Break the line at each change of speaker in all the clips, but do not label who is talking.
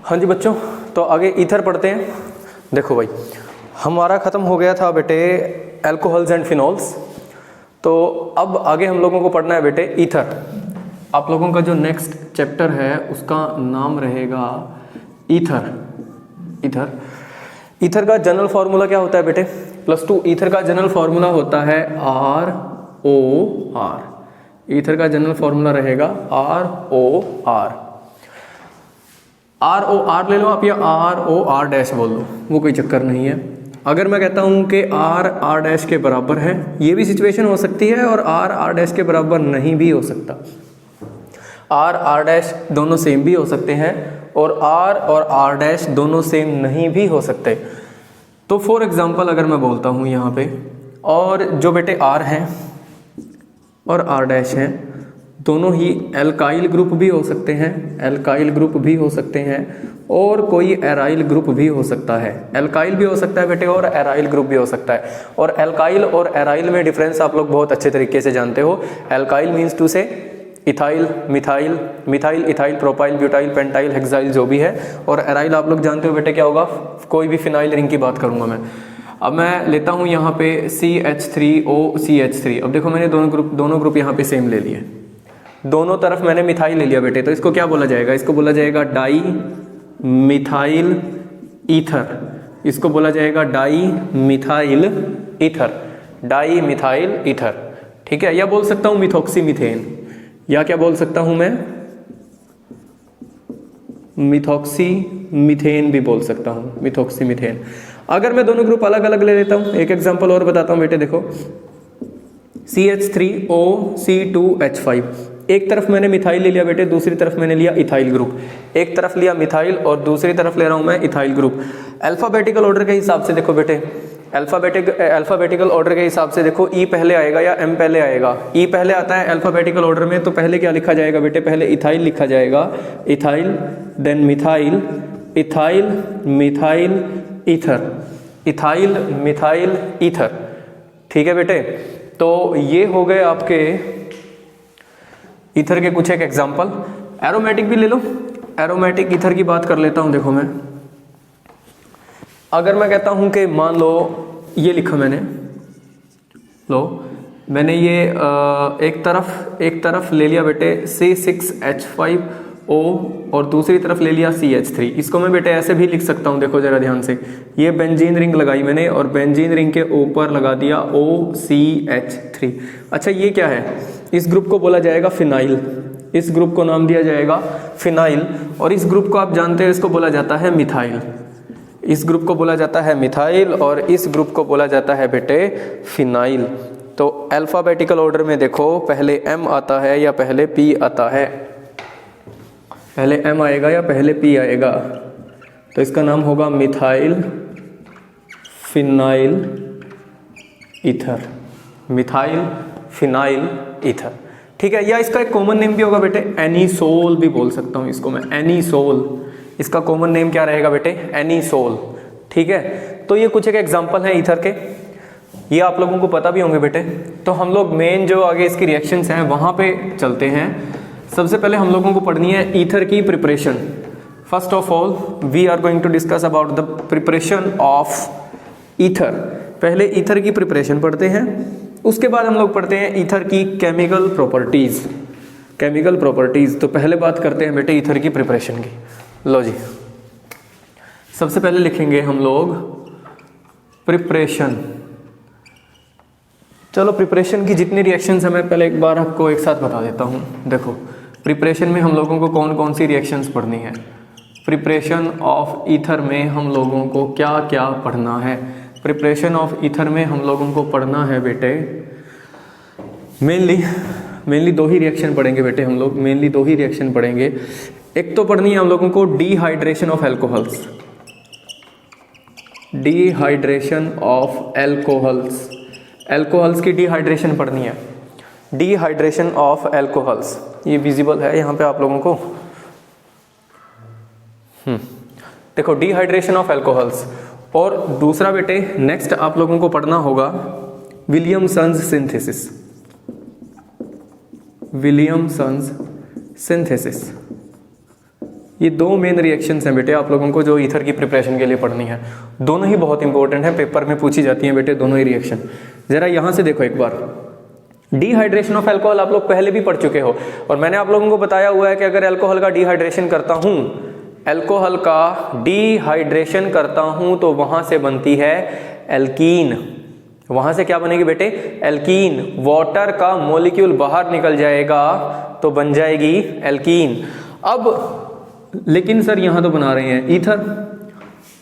हाँ जी बच्चों, तो आगे ईथर पढ़ते हैं। देखो भाई, हमारा ख़त्म हो गया था बेटे अल्कोहल्स एंड फिनॉल्स, तो अब आगे हम लोगों को पढ़ना है बेटे ईथर। आप लोगों का जो नेक्स्ट चैप्टर है उसका नाम रहेगा ईथर। ईथर का जनरल फार्मूला क्या होता है बेटे? +2। ईथर का जनरल फार्मूला होता है ROR। ईथर का जनरल फार्मूला रहेगा ROR। ROR ले लो आप, या ROR डैश बोल लो, वो कोई चक्कर नहीं है। अगर मैं कहता हूँ कि R डैश के बराबर है, ये भी सिचुएशन हो सकती है, और R डैश के बराबर नहीं भी हो सकता। R डैश दोनों सेम भी हो सकते हैं, और R डैश दोनों सेम नहीं भी हो सकते। तो फॉर एग्जांपल अगर मैं बोलता हूँ यहाँ पे, और जो बेटे R है और R डैश हैं, दोनों ही एल्काइल ग्रुप भी हो सकते हैं, और कोई एराइल ग्रुप भी हो सकता है। एल्काइल भी हो सकता है बेटे, और एराइल ग्रुप भी हो सकता है। और एल्काइल और एराइल में डिफरेंस आप लोग बहुत अच्छे तरीके से जानते हो। एल्काइल मीन्स टू से ethyl, methyl, ethyl, propyl, butyl, pentyl, hexyl जो भी है। और एराइल आप लोग जानते हो बेटे क्या होगा? कोई भी फिनाइल रिंग की बात करूंगा मैं। अब मैं लेता हूं यहाँ पे CH3OCH3। अब देखो मैंने दोनों ग्रुप यहाँ पे सेम ले लिए, दोनों तरफ मैंने मिथाइल ले लिया बेटे, तो इसको क्या बोला जाएगा? इसको बोला जाएगा डाई मिथाइल ईथर। इसको बोला जाएगा डाई मिथाइल ईथर। ठीक है, या बोल सकता हूं मिथॉक्सी मीथेन, या क्या बोल सकता हूं मैं? मिथॉक्सी मीथेन भी बोल सकता हूं, मिथॉक्सी मीथेन। अगर मैं दोनों ग्रुप अलग अलग ले लेता हूं, एक एग्जांपल और बताता हूं बेटे। देखो CH3OC2H5, एक तरफ मैंने मिथाइल ले लिया बेटे, दूसरी तरफ मैंने लिया इथाइल ग्रुप। एक तरफ लिया मिथाइल और दूसरी तरफ ले रहा हूं मैं इथाइल ग्रुप। अल्फाबेटिकल ऑर्डर के हिसाब से देखो बेटे, अल्फाबेटिकल ऑर्डर के हिसाब से देखो, ई पहले आएगा या एम पहले आएगा? ई पहले आता है अल्फाबेटिकल ऑर्डर में, तो पहले क्या लिखा जाएगा बेटे? पहले इथाइल लिखा जाएगा, ethyl, then methyl, ethyl methyl ether, ethyl methyl ether. ठीक है बेटे, तो ये हो गए आपके ईथर के कुछ एक एग्जांपल। एरोमेटिक भी ले लो, एरोमेटिक ईथर की बात कर लेता हूं। देखो मैं, अगर मैं कहता हूं कि मान लो ये लिखा मैंने, मैंने ये एक तरफ ले लिया बेटे C6H5O, और दूसरी तरफ ले लिया CH3। इसको मैं बेटे ऐसे भी लिख सकता हूं, देखो जरा ध्यान से। ये बेंजीन रिंग लगाई मैंने, और बेंजीन रिंग के ऊपर लगा दिया OCH3। अच्छा, ये क्या है? इस ग्रुप को बोला जाएगा फिनाइल, इस ग्रुप को नाम दिया जाएगा फिनाइल। और इस ग्रुप को आप जानते हैं, इसको बोला जाता है मिथाइल। इस ग्रुप को बोला जाता है मिथाइल, और इस ग्रुप को बोला जाता है बेटे फिनाइल। तो अल्फाबेटिकल ऑर्डर में देखो, पहले M आता है या पहले P आता है? पहले M आएगा या पहले P आएगा? तो इसका नाम होगा methyl phenyl ether, methyl phenyl ether. ठीक है, या इसका एक कॉमन नेम भी होगा बेटे, एनीसोल भी बोल सकता हूँ इसको मैं, एनीसोल। इसका कॉमन नेम क्या रहेगा बेटे? एनीसोल। ठीक है, तो ये कुछ एक एग्जांपल है ईथर के, ये आप लोगों को पता भी होंगे बेटे। तो हम लोग मेन जो आगे इसकी रिएक्शंस हैं वहाँ पे चलते हैं। सबसे पहले हम लोगों को पढ़नी है ईथर की preparation. First of all we are going to discuss about the preparation of ether. पहले ईथर की प्रिपरेशन पढ़ते हैं, उसके बाद हम लोग पढ़ते हैं ईथर की केमिकल प्रॉपर्टीज। तो पहले बात करते हैं बेटे ईथर की प्रिपरेशन की। लो जी, सबसे पहले लिखेंगे हम लोग प्रिपरेशन। चलो, प्रिपरेशन की जितनी रिएक्शंस हैं मैं पहले एक बार आपको एक साथ बता देता हूँ। देखो, प्रिपरेशन में हम लोगों को कौन कौन सी रिएक्शंस पढ़नी है। प्रिपरेशन ऑफ ईथर में हम लोगों को क्या क्या पढ़ना है? प्रिपरेशन ऑफ ईथर में हम लोगों को पढ़ना है बेटे, मेनली दो ही रिएक्शन पढ़ेंगे बेटे हम लोग, मेनली दो ही रिएक्शन पढ़ेंगे। एक तो पढ़नी है हम लोगों को dehydration of alcohols, dehydration of alcohols, alcohols की डिहाइड्रेशन पढ़नी है। डिहाइड्रेशन ऑफ एल्कोहल्स, ये विजिबल है यहाँ पे आप लोगों को। देखो, डिहाइड्रेशन ऑफ एल्कोहल्स। और दूसरा बेटे नेक्स्ट आप लोगों को पढ़ना होगा विलियमसन्स सिंथेसिस, विलियमसन्स सिंथेसिस। ये दो मेन रिएक्शंस हैं बेटे आप लोगों को जो ईथर की प्रिपरेशन के लिए पढ़नी है। दोनों ही बहुत इंपॉर्टेंट है, पेपर में पूछी जाती हैं बेटे दोनों ही रिएक्शन। जरा यहाँ से देखो एक बार, डिहाइड्रेशन ऑफ अल्कोहल आप लोग पहले भी पढ़ चुके हो और मैंने आप लोगों को बताया हुआ है कि अगर अल्कोहल का डिहाइड्रेशन करता हूँ, अल्कोहल का डिहाइड्रेशन करता हूँ तो वहाँ से बनती है एल्कीन। वहाँ से क्या बनेगी बेटे? एल्कीन। वाटर का मॉलिक्यूल बाहर निकल जाएगा तो बन जाएगी एल्कीन। अब लेकिन सर यहाँ तो बना रहे हैं ईथर,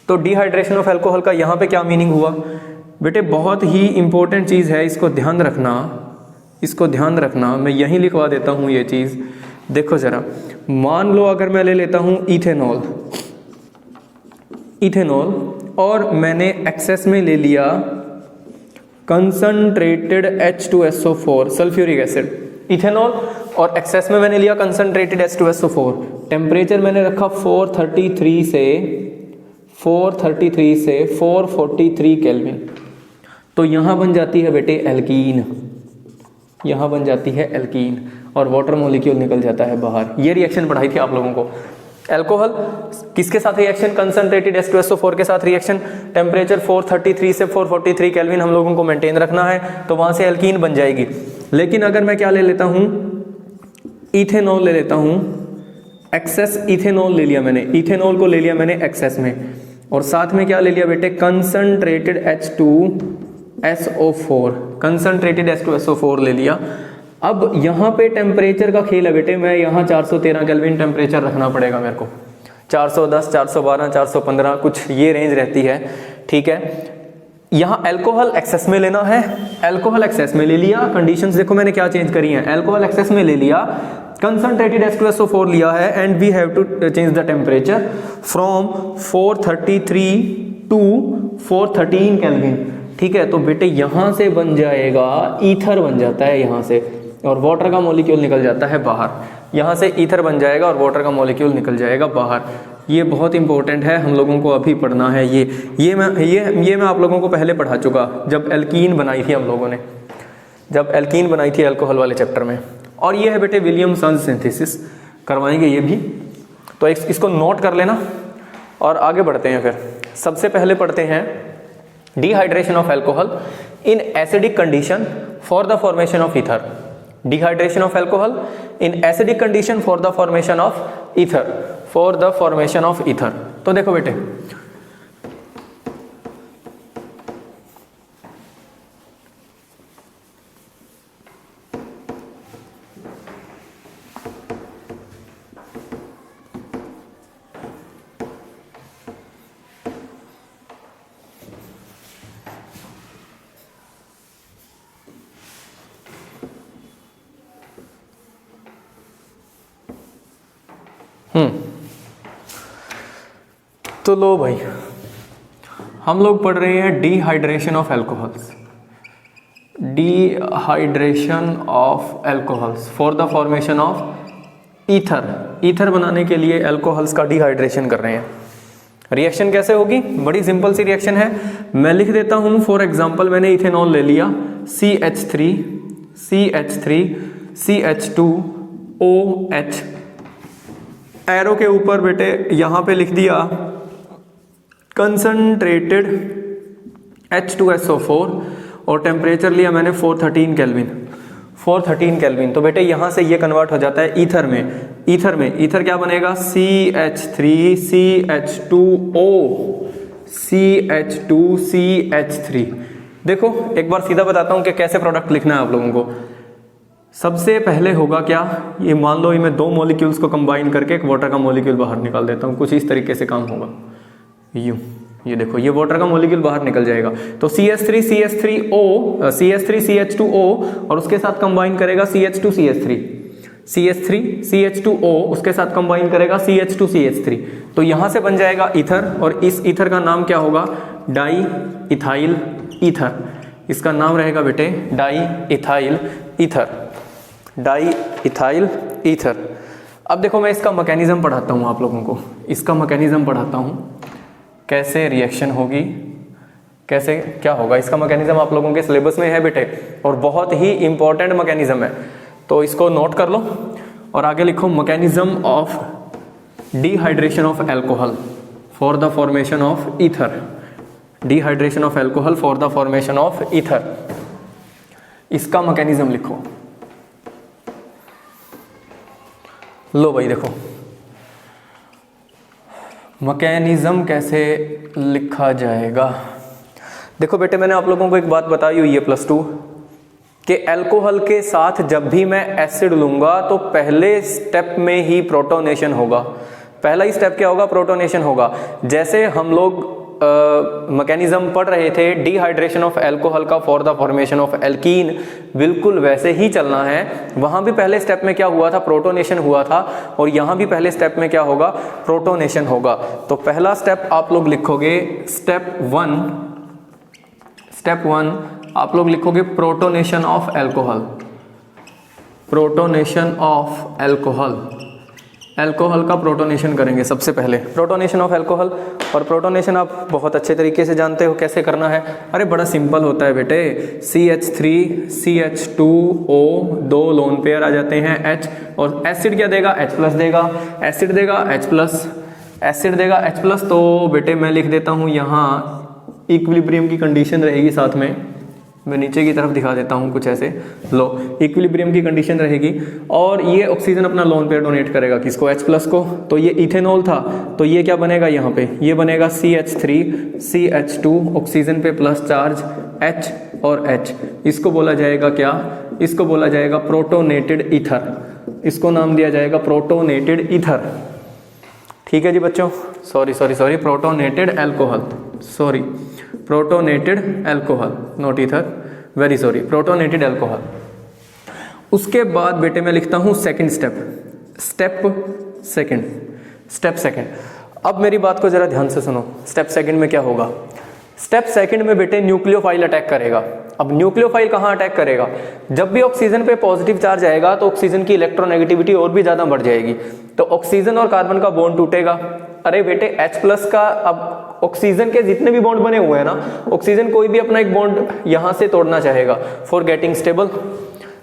तो डिहाइड्रेशन ऑफ अल्कोहल का यहाँ पे क्या मीनिंग हुआ? बेटे बहुत ही इंपॉर्टेंट चीज़ है, इसको ध्यान रखना, इसको ध्यान रखना। मैं यहीं लिखवा देता हूँ ये चीज़। देखो ज़रा, मान लो अगर मैं ले लेता हूँ इथेनॉल, इथेनॉल और मैंने एक्सेस में ले लिया concentrated H2SO4 sulphuric acid. Ethanol और एक्सेस में मैंने लिया कंसंट्रेटेड H2SO4। टेम्परेचर मैंने रखा 433 से 443 केल्विन। तो यहाँ बन जाती है बेटे एल्कीन, यहाँ बन जाती है एल्कीन और वाटर मॉलिक्यूल निकल जाता है बाहर। ये रिएक्शन पढ़ाई थी आप लोगों को। अल्कोहल किसके साथ रिएक्शन? कंसंट्रेटेड H2SO4 के साथ रिएक्शन। टेम्परेचर 433 से 443 केल्विन हम लोगों को मेंटेन रखना है, तो वहाँ से एल्कीन बन जाएगी। लेकिन अगर मैं क्या ले लेता हूँ, इथेनॉल ले लेता हूँ, एक्सेस इथेनॉल ले लिया मैंने, इथेनॉल को ले लिया मैंने एक्सेस में और साथ में क्या ले लिया बेटे? कंसंट्रेटेड H2SO4, कंसंट्रेटेड H2SO4 ले लिया। अब यहाँ पे टेम्परेचर का खेल है बेटे, मैं यहाँ 413 केल्विन टेम्परेचर रखना पड़ेगा मेरे को, 410, 412, 415 कुछ ये रेंज रहती है, ठीक है। यहाँ अल्कोहल एक्सेस में लेना है, अल्कोहल एक्सेस में ले लिया। कंडीशंस देखो मैंने क्या चेंज करी हैं, अल्कोहल एक्सेस में ले लिया, कंसंट्रेटेड H2SO4 लिया है and we have to change the temperature from 433 to 413 kelvin, ठीक है। तो बेटे यहाँ से बन जाएगा ईथर, बन जाता है यहाँ से, और वाटर का मॉलिक्यूल निकल जाता है बाहर। यहाँ से ईथर बन जाएगा और वाटर का मॉलिक्यूल निकल जाएगा बाहर। ये बहुत इंपॉर्टेंट है, हम लोगों को अभी पढ़ना है। ये मैं आप लोगों को पहले पढ़ा चुका, जब एल्कीन बनाई थी हम लोगों ने, जब एल्कीन बनाई थी अल्कोहल वाले चैप्टर में। और ये है बेटे विलियमसन सिंथेसिस, करवाएंगे ये भी, तो इसको नोट कर लेना और आगे बढ़ते हैं। फिर सबसे पहले पढ़ते हैं dehydration of alcohol in acidic condition for the formation of ether. Dehydration of alcohol in acidic condition for the formation of ether, for the formation of ether. तो देखो बेटे, तो लो भाई, हम लोग पढ़ रहे हैं dehydration of alcohols, dehydration of alcohols for the formation of ether. Ether बनाने के लिए अल्कोहल्स का डिहाइड्रेशन कर रहे हैं। रिएक्शन कैसे होगी? बड़ी सिंपल सी रिएक्शन है, मैं लिख देता हूं। फॉर एग्जांपल मैंने इथेनॉल ले लिया, CH3 CH2OH, एरो के ऊपर बेटे यहां पे लिख दिया कंसंट्रेटेड H2SO4 और टेम्परेचर लिया मैंने 413 केल्विन, 413 केल्विन। तो बेटे यहाँ से ये कन्वर्ट हो जाता है ईथर में। ईथर क्या बनेगा? CH3 CH2CH3। देखो एक बार सीधा बताता हूँ कि कैसे प्रोडक्ट लिखना है आप लोगों को। सबसे पहले होगा क्या, ये मान लो मैं दो मॉलिक्यूल्स को कंबाइन करके एक वाटर का मॉलिक्यूल बाहर निकाल देता हूँ, कुछ इस तरीके से काम होगा। यूं, ये देखो ये वाटर का मॉलिक्यूल बाहर निकल जाएगा, तो CH3 CH2O और उसके साथ कंबाइन करेगा CH2 CH3 उसके साथ कंबाइन करेगा CH2 CH3। तो यहां से बन जाएगा ईथर, और इस ईथर का नाम क्या होगा? Di ethyl ether. इसका नाम रहेगा बेटे di ethyl ether, di ethyl ether. अब देखो मैं इसका मैकेनिज्म पढ़ाता हूँ आप लोगों को, इसका मैकेनिज्म पढ़ाता हूँ, कैसे रिएक्शन होगी, कैसे क्या होगा। इसका मैकेनिज्म आप लोगों के सिलेबस में है बेटे, और बहुत ही इंपॉर्टेंट मैकेनिज्म है, तो इसको नोट कर लो और आगे लिखो mechanism of dehydration of alcohol for the formation of ether, dehydration of alcohol for the formation of ether, इसका मैकेनिज्म लिखो। लो भाई देखो मैकेनिज्म कैसे लिखा जाएगा। देखो बेटे मैंने आप लोगों को एक बात बताई हुई है +2 कि अल्कोहल के साथ जब भी मैं एसिड लूंगा तो पहले स्टेप में ही प्रोटोनेशन होगा। पहला ही स्टेप क्या होगा? प्रोटोनेशन होगा। जैसे हम लोग मैकेनिज्म पढ़ रहे थे डिहाइड्रेशन ऑफ एल्कोहल का for the formation of alkene, बिल्कुल वैसे ही चलना है। वहां भी पहले स्टेप में क्या हुआ था? प्रोटोनेशन हुआ था। और यहां भी पहले स्टेप में क्या होगा? प्रोटोनेशन होगा। तो पहला स्टेप आप लोग लिखोगे स्टेप 1 आप लोग लिखोगे protonation of alcohol, protonation of alcohol, alcohol का प्रोटोनेशन करेंगे सबसे पहले, प्रोटोनेशन ऑफ एल्कोहल। और प्रोटोनेशन आप बहुत अच्छे तरीके से जानते हो कैसे करना है। अरे बड़ा सिंपल होता है बेटे, CH3 CH2O 2 लोन पेयर आ जाते हैं H, और एसिड क्या देगा? H+ देगा, एसिड देगा H+, एसिड देगा H+। तो बेटे मैं लिख देता हूँ यहाँ इक्विलिब्रियम की कंडीशन रहेगी साथ में, मैं नीचे की तरफ दिखा देता हूँ कुछ ऐसे। लो इक्विलिब्रियम की कंडीशन रहेगी और ये ऑक्सीजन अपना लोन पेयर डोनेट करेगा किसको? H+ को। तो ये इथेनॉल था, तो ये क्या बनेगा यहाँ पे? ये बनेगा CH3 CH2 ऑक्सीजन पे प्लस चार्ज H और H। इसको बोला जाएगा क्या? इसको बोला जाएगा प्रोटोनेटेड ईथर। इसको नाम दिया जाएगा प्रोटोनेटेड ईथर। ठीक है जी बच्चों, sorry protonated alcohol, sorry protonated alcohol not ether, very sorry, protonated alcohol. उसके बाद बेटे मैं लिखता हूं सेकंड स्टेप सेकंड। अब मेरी बात को जरा ध्यान से सुनो। स्टेप सेकंड में क्या होगा? स्टेप सेकंड में बेटे न्यूक्लियोफाइल अटैक करेगा। अब न्यूक्लियोफाइल कहाँ अटैक करेगा? जब भी ऑक्सीजन पे पॉजिटिव चार्ज आएगा तो ऑक्सीजन की इलेक्ट्रोनेगेटिविटी और भी ज्यादा बढ़ जाएगी, तो ऑक्सीजन और कार्बन का बॉन्ड टूटेगा। अरे बेटे H+ का, अब ऑक्सीजन के जितने भी बॉन्ड बने हुए हैं ना, ऑक्सीजन कोई भी अपना एक बॉन्ड यहां से तोड़ना चाहेगा फॉर गेटिंग स्टेबल,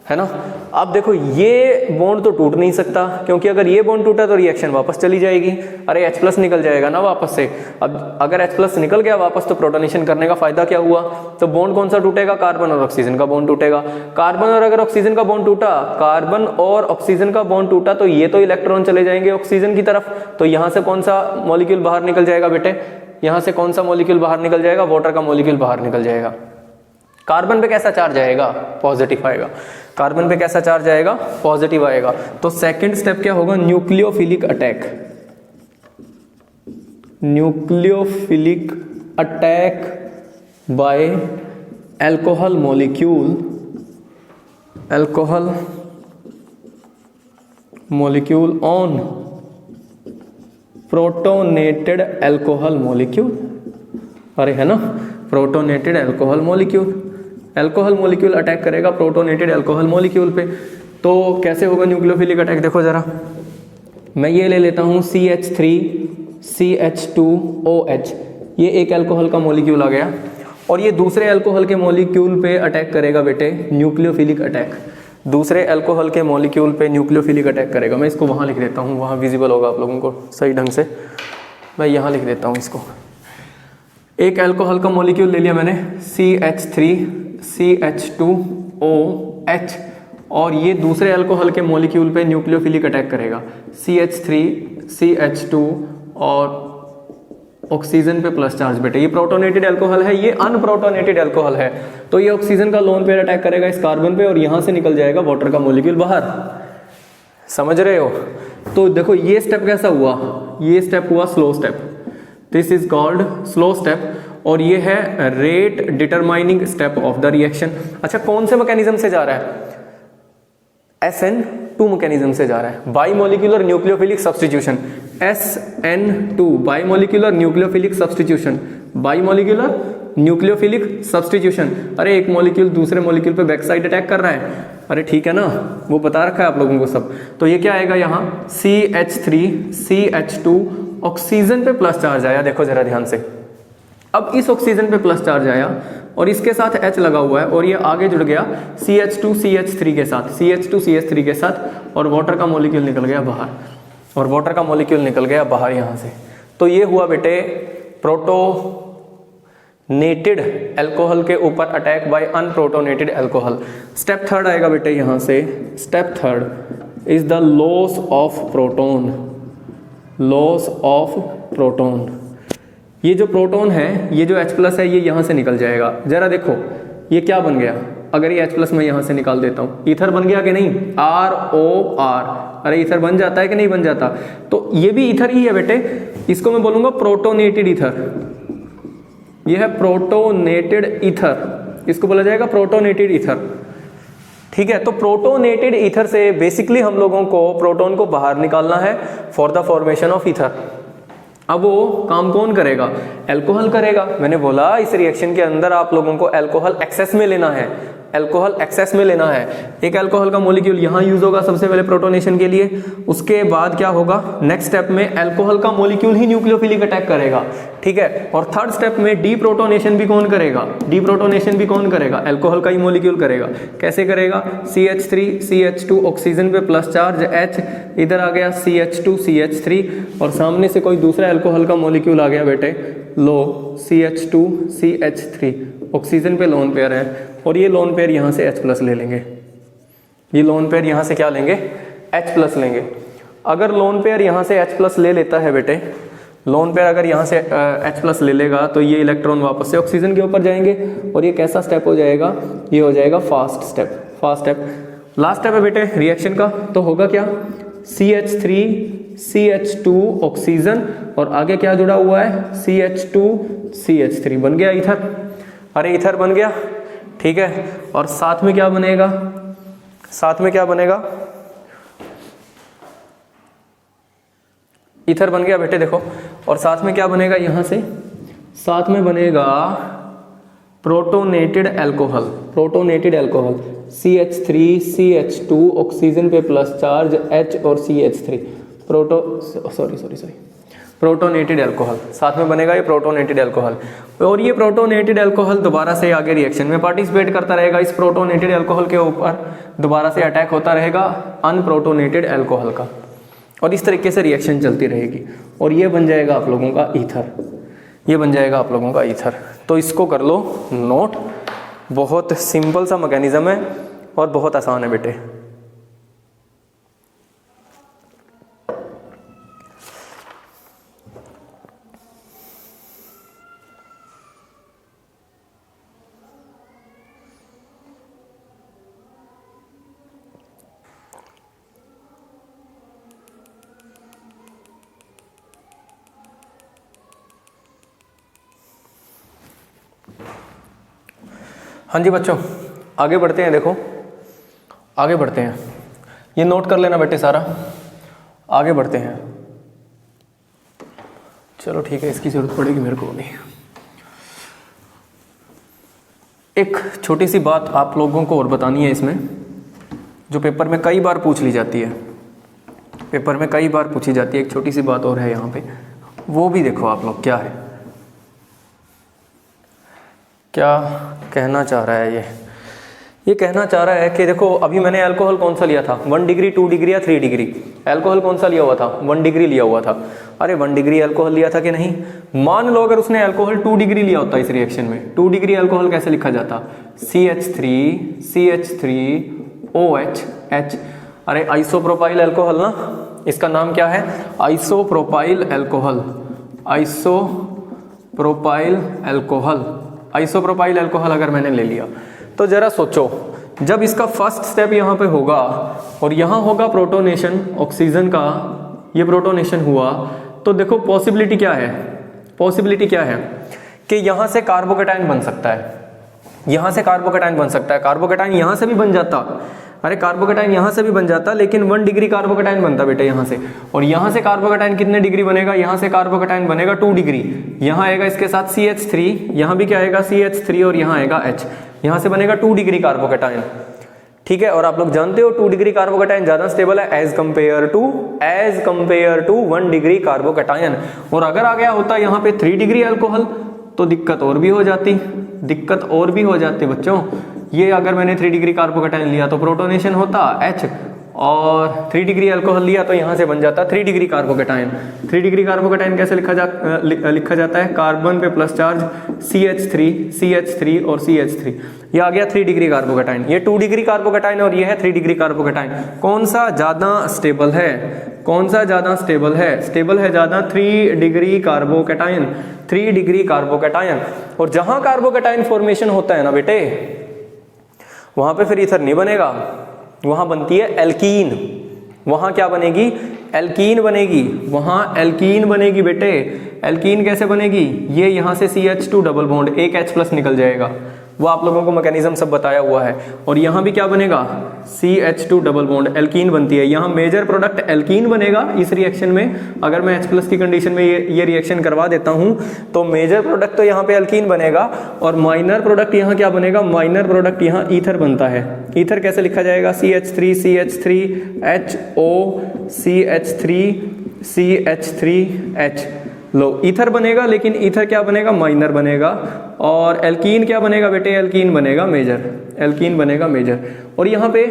है ना। अब देखो ये बॉन्ड तो टूट नहीं सकता, क्योंकि अगर ये बॉन्ड टूटा तो रिएक्शन वापस चली जाएगी। अरे H+ निकल जाएगा ना वापस से। अब अगर H+ निकल गया वापस तो प्रोटोनेशन करने का फायदा क्या हुआ? तो बॉन्ड कौन सा टूटेगा? कार्बन और ऑक्सीजन का बॉन्ड टूटेगा। कार्बन और अगर ऑक्सीजन का बॉन्ड टूटा, कार्बन और ऑक्सीजन का बॉन्ड टूटा, तो ये तो इलेक्ट्रॉन चले जाएंगे ऑक्सीजन की तरफ। तो यहां से कौन सा मॉलिक्यूल बाहर निकल जाएगा बेटे? यहां से कौन सा मॉलिक्यूल बाहर निकल जाएगा? वाटर का मॉलिक्यूल बाहर निकल जाएगा। कार्बन पे कैसा चार्ज आएगा? पॉजिटिव आएगा। कार्बन पे कैसा चार्ज आएगा? पॉजिटिव आएगा। तो सेकंड स्टेप क्या होगा? Nucleophilic attack. Nucleophilic attack by alcohol molecule, alcohol molecule on protonated alcohol molecule. अरे है ना, protonated alcohol molecule, alcohol molecule attack करेगा प्रोटोनेटेड अल्कोहल मॉलिक्यूल पे। तो कैसे होगा न्यूक्लियोफिलिक अटैक? देखो जरा, मैं ये ले लेता हूं CH3 CH2OH, ये एक अल्कोहल का मॉलिक्यूल आ गया, और ये दूसरे अल्कोहल के मॉलिक्यूल पे अटैक करेगा बेटे, न्यूक्लियोफिलिक अटैक। दूसरे अल्कोहल के मॉलिक्यूल पे न्यूक्लियोफिलिक अटैक करेगा। मैं इसको वहां लिख देता हूँ, वहां विजिबल होगा आप लोगों को सही ढंग से। मैं यहाँ लिख देता हूँ इसको। एक अल्कोहल का मॉलिक्यूल ले लिया मैंने CH3 CH2OH, और ये दूसरे अल्कोहल के मॉलिक्यूल पे न्यूक्लियोफिलिक अटैक करेगा, CH3 CH2 और ऑक्सीजन पे प्लस चार्ज। बेटे ये प्रोटोनेटेड अल्कोहल है, ये अनप्रोटोनेटेड अल्कोहल है, तो ये ऑक्सीजन का लोन पेयर अटैक करेगा इस कार्बन पे, और यहां से निकल जाएगा वाटर का मॉलिक्यूल बाहर। समझ रहे हो? तो देखो ये स्टेप कैसा हुआ? ये स्टेप हुआ slow step, this is called slow step, और ये है rate determining step of the reaction. अच्छा, कौन से मैकेनिज्म से जा रहा है? SN2 मैकेनिज्म से जा रहा है, bimolecular nucleophilic substitution, SN2 bimolecular nucleophilic substitution, bimolecular nucleophilic substitution. अरे एक मॉलिक्यूल दूसरे मॉलिक्यूल पे बैक साइड अटैक कर रहा है, अरे ठीक है ना, वो बता रखा है आप लोगों को सब। तो ये क्या आएगा यहाँ? CH3 CH2 ऑक्सीजन पे प्लस चार्ज आया, देखो जरा ध्यान से। अब इस ऑक्सीजन पे प्लस चार्ज आया और इसके साथ H लगा हुआ है, और ये आगे जुड़ गया CH2 CH3 के साथ, CH2 CH3 के साथ, और वाटर का मॉलिक्यूल निकल गया बाहर। और वाटर का मॉलिक्यूल निकल गया बाहर यहाँ से। तो ये हुआ बेटे प्रोटोनेटेड एल्कोहल के ऊपर attack by unprotonated alcohol. Step third आएगा बेटे यहाँ से, step third is the loss of proton, loss of proton. ये जो प्रोटोन है, ये जो H प्लस है, ये यहाँ से निकल जाएगा। जरा देखो ये क्या बन गया, अगर ये H प्लस मैं यहाँ से निकाल देता हूँ, ईथर बन गया कि नहीं, ROR। अरे ईथर बन जाता है कि नहीं बन जाता, तो ये भी ईथर ही है बेटे। इसको मैं बोलूँगा प्रोटोनेटेड ईथर, ये है प्रोटोनेटेड ईथर, इसको बोला जाएगा प्रोटोनेटेड ईथर। ठीक है, तो प्रोटोनेटेड ईथर से बेसिकली हम लोगों को प्रोटोन को बाहर निकालना है for the formation of ether. अब वो काम कौन करेगा, अल्कोहल करेगा। मैंने बोला इस रिएक्शन के अंदर आप लोगों को अल्कोहल एक्सेस में लेना है, अल्कोहल एक्सेस में लेना है। एक अल्कोहल का मॉलिक्यूल यहाँ यूज होगा सबसे पहले प्रोटोनेशन के लिए, उसके बाद क्या होगा, नेक्स्ट स्टेप में अल्कोहल का मॉलिक्यूल ही न्यूक्लियोफिलिक अटैक करेगा। ठीक है, और थर्ड स्टेप में डीप्रोटोनेशन भी कौन करेगा, डीप्रोटोनेशन भी कौन करेगा, अल्कोहल का ही मॉलिक्यूल करेगा। कैसे करेगा, CH3 CH2 ऑक्सीजन पे प्लस चार्ज H, इधर आ गया CH2 CH3 और सामने से कोई दूसरा अल्कोहल का मॉलिक्यूल आ गया बेटे लो CH2 CH3, ऑक्सीजन पे लोन पेयर है और ये लोन पेयर यहाँ से H प्लस ले लेंगे, ये लोन पेयर यहाँ से क्या लेंगे, H प्लस लेंगे। अगर लोन पेयर यहाँ से H प्लस ले लेता है बेटे, लोन पेयर अगर यहाँ से H प्लस ले लेगा तो ये इलेक्ट्रॉन वापस से ऑक्सीजन के ऊपर जाएंगे और ये कैसा स्टेप हो जाएगा, ये हो जाएगा fast step, fast step. Last step है बेटे रिएक्शन का, तो होगा क्या, CH3 CH2 ऑक्सीजन और आगे क्या जुड़ा हुआ है, CH2 CH3, बन गया ईथर। अरे ईथर बन गया, ठीक है, और साथ में क्या बनेगा, साथ में क्या बनेगा, ईथर बन गया बेटे देखो, और साथ में क्या बनेगा, यहाँ से साथ में बनेगा protonated alcohol, protonated alcohol CH3 CH2 oxygen पे प्लस चार्ज H और CH3 प्रोटोनेटेड अल्कोहल, साथ में बनेगा ये प्रोटोनेटेड अल्कोहल। और ये प्रोटोनेटेड अल्कोहल दोबारा से आगे रिएक्शन में पार्टिसिपेट करता रहेगा, इस प्रोटोनेटेड अल्कोहल के ऊपर दोबारा से अटैक होता रहेगा अनप्रोटोनेटेड अल्कोहल का, और इस तरीके से रिएक्शन चलती रहेगी और ये बन जाएगा आप लोगों का ईथर, ये बन जाएगा आप लोगों का ईथर। तो इसको कर लो नोट, बहुत सिंपल सा मैकेनिज्म है और बहुत आसान है बेटे। हाँ जी बच्चों, आगे बढ़ते हैं, देखो आगे बढ़ते हैं, ये नोट कर लेना बेटे सारा, आगे बढ़ते हैं। चलो ठीक है, इसकी ज़रूरत पड़ेगी मेरे को भी। एक छोटी सी बात आप लोगों को और बतानी है इसमें, जो पेपर में कई बार पूछ ली जाती है, पेपर में कई बार पूछी जाती है। एक छोटी सी बात और है यहाँ पे, वो भी देखो आप लोग क्या है, क्या कहना चाह रहा है ये कहना चाह रहा है कि देखो अभी मैंने अल्कोहल कौन सा लिया था, 1 डिग्री 2 डिग्री या 3 डिग्री, अल्कोहल कौन सा लिया हुआ था, 1 डिग्री लिया हुआ था। अरे 1 डिग्री अल्कोहल लिया था कि नहीं, मान लो अगर उसने अल्कोहल 2 डिग्री लिया होता इस रिएक्शन में, 2 डिग्री अल्कोहल कैसे लिखा जाता, CH3 CH3OH H। अरे आइसोप्रोपाइल अल्कोहल ना, इसका नाम क्या है, isopropyl alcohol, isopropyl alcohol, isopropyl alcohol अगर मैंने ले लिया तो जरा सोचो, जब इसका फर्स्ट स्टेप यहाँ पे होगा और यहाँ होगा प्रोटोनेशन, ऑक्सीजन का ये प्रोटोनेशन हुआ, तो देखो पॉसिबिलिटी क्या है, पॉसिबिलिटी क्या है कि यहाँ से कार्बोकेटाइन बन सकता है, यहाँ से कार्बोकेटाइन बन सकता है, कार्बोकेटाइन यहाँ से भी बन जाता, अरे कार्बोकेटाइन यहाँ से भी बन जाता, लेकिन 1 डिग्री कार्बोकेटाइन बनता बेटा यहाँ से, और यहाँ से कार्बोकेटाइन कितने डिग्री बनेगा, यहाँ से कार्बोकेटाइन बनेगा 2 डिग्री, यहाँ आएगा इसके साथ CH3, यहाँ भी क्या आएगा CH3 और यहाँ आएगा H, यहाँ से बनेगा 2 डिग्री कार्बोकेटाइन। ठीक है, और आप लोग जानते हो 2 डिग्री कार्बोकेटाइन ज्यादा स्टेबल है as compare to 1 degree carbocation. और अगर आ गया होता यहाँ पे 3 डिग्री अल्कोहल तो दिक्कत और भी हो जाती, दिक्कत और भी हो जाती बच्चों। ये अगर मैंने 3 डिग्री कार्बोकेटाइन लिया तो प्रोटोनेशन होता H, और 3 डिग्री अल्कोहल लिया तो यहाँ से बन जाता 3 डिग्री कार्बोकेटाइन। 3 डिग्री कार्बोकेटाइन कैसे लिखा जाता है, कार्बन पे प्लस चार्ज CH3 और CH3, ये आ गया 3 डिग्री कार्बोकेटाइन। ये 2 डिग्री कार्बोकेटाइन और ये है 3 डिग्री कार्बोकेटाइन। कौन सा ज़्यादा स्टेबल है, कौन सा ज़्यादा स्टेबल है, स्टेबल है ज़्यादा 3 डिग्री कार्बोकेटाइन, 3 डिग्री कार्बोकेटाइन। और जहाँ कार्बोकेटाइन फॉर्मेशन होता है ना बेटे, वहाँ पे फिर ईथर नहीं बनेगा, वहाँ बनती है एल्कीन। वहाँ क्या बनेगी, एल्कीन बनेगी, वहाँ एल्कीन बनेगी बेटे। एल्कीन कैसे बनेगी, ये यहाँ से CH2 डबल बॉन्ड, एक H+ निकल जाएगा, वो आप लोगों को मैकेनिज्म सब बताया हुआ है। और यहाँ भी क्या बनेगा, CH2 डबल बॉन्ड, एल्कीन बनती है। यहाँ मेजर प्रोडक्ट एल्कीन बनेगा इस रिएक्शन में। अगर मैं H+ की कंडीशन में ये रिएक्शन करवा देता हूँ तो मेजर प्रोडक्ट तो यहाँ पे एल्कीन बनेगा, और माइनर प्रोडक्ट यहाँ क्या बनेगा, माइनर प्रोडक्ट यहाँ ईथर बनता है। ईथर कैसे लिखा जाएगा, CH3CH3HO, लो ईथर बनेगा, लेकिन ईथर क्या बनेगा, माइनर बनेगा। और एल्कीन क्या बनेगा बेटे, एल्कीन बनेगा मेजर, एल्कीन बनेगा मेजर। और यहाँ पे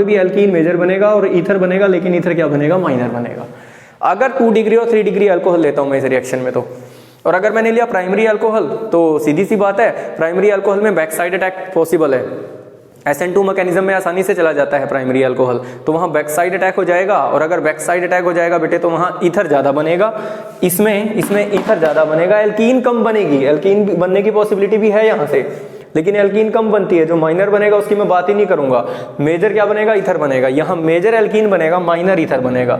भी एल्कीन मेजर बनेगा और ईथर बनेगा, लेकिन ईथर क्या बनेगा, माइनर बनेगा। अगर 2 डिग्री और 3 डिग्री अल्कोहल लेता हूँ मैं इस रिएक्शन में तो, और अगर मैंने लिया प्राइमरी अल्कोहल तो सीधी सी बात है, प्राइमरी अल्कोहल में बैक साइड अटैक पॉसिबल है। SN2 मैकेनिज्म में आसानी से चला जाता है प्राइमरी अल्कोहल, तो वहाँ बैक साइड अटैक हो जाएगा। और अगर बैक साइड अटैक हो जाएगा बेटे तो वहाँ ईथर ज़्यादा बनेगा, इसमें ईथर ज़्यादा बनेगा, एल्कीन कम बनेगी। एल्कीन बनने की पॉसिबिलिटी भी है यहाँ से, लेकिन एल्कीन कम बनती है। जो माइनर बनेगा उसकी मैं बात ही नहीं करूँगा। मेजर क्या बनेगा, ईथर बनेगा। यहाँ मेजर एल्कीन बनेगा, माइनर ईथर बनेगा,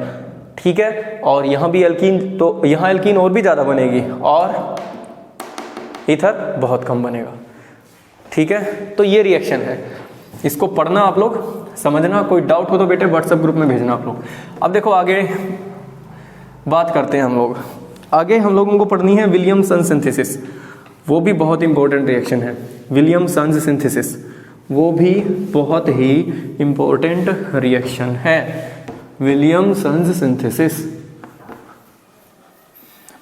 ठीक है। और यहाँ भी एल्कीन, तो यहाँ एल्कीन और भी ज़्यादा बनेगी और ईथर बहुत कम बनेगा, ठीक है। तो ये रिएक्शन है, इसको पढ़ना आप लोग, समझना। कोई डाउट हो तो बेटे व्हाट्सएप ग्रुप में भेजना आप लोग। अब देखो आगे बात करते हैं हम लोग। आगे हम लोगों को पढ़नी है विलियमसन सिंथेसिस, वो भी बहुत इंपॉर्टेंट रिएक्शन है। विलियमसन सिंथेसिस वो भी बहुत ही इंपॉर्टेंट रिएक्शन है। विलियमसन सिंथेसिस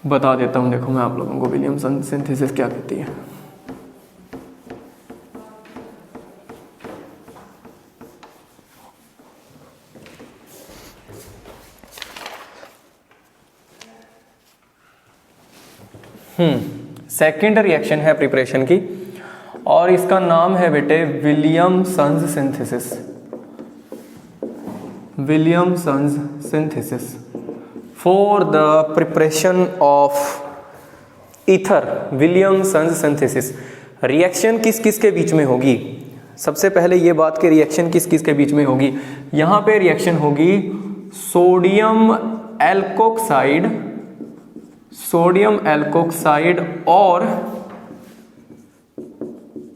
बता देता हूँ, देखो मैं आप लोगों को विलियमसन सिंथेसिस क्या कहती है। सेकेंड रिएक्शन है प्रिपरेशन की, और इसका नाम है बेटे Williamson synthesis. Williamson synthesis for the preparation of ether. Williamson synthesis reaction किस किस के बीच में होगी, सबसे पहले ये बात कि रिएक्शन किस किस के बीच में होगी। यहाँ पे रिएक्शन होगी सोडियम एल्कोक्साइड, सोडियम एल्कोक्साइड और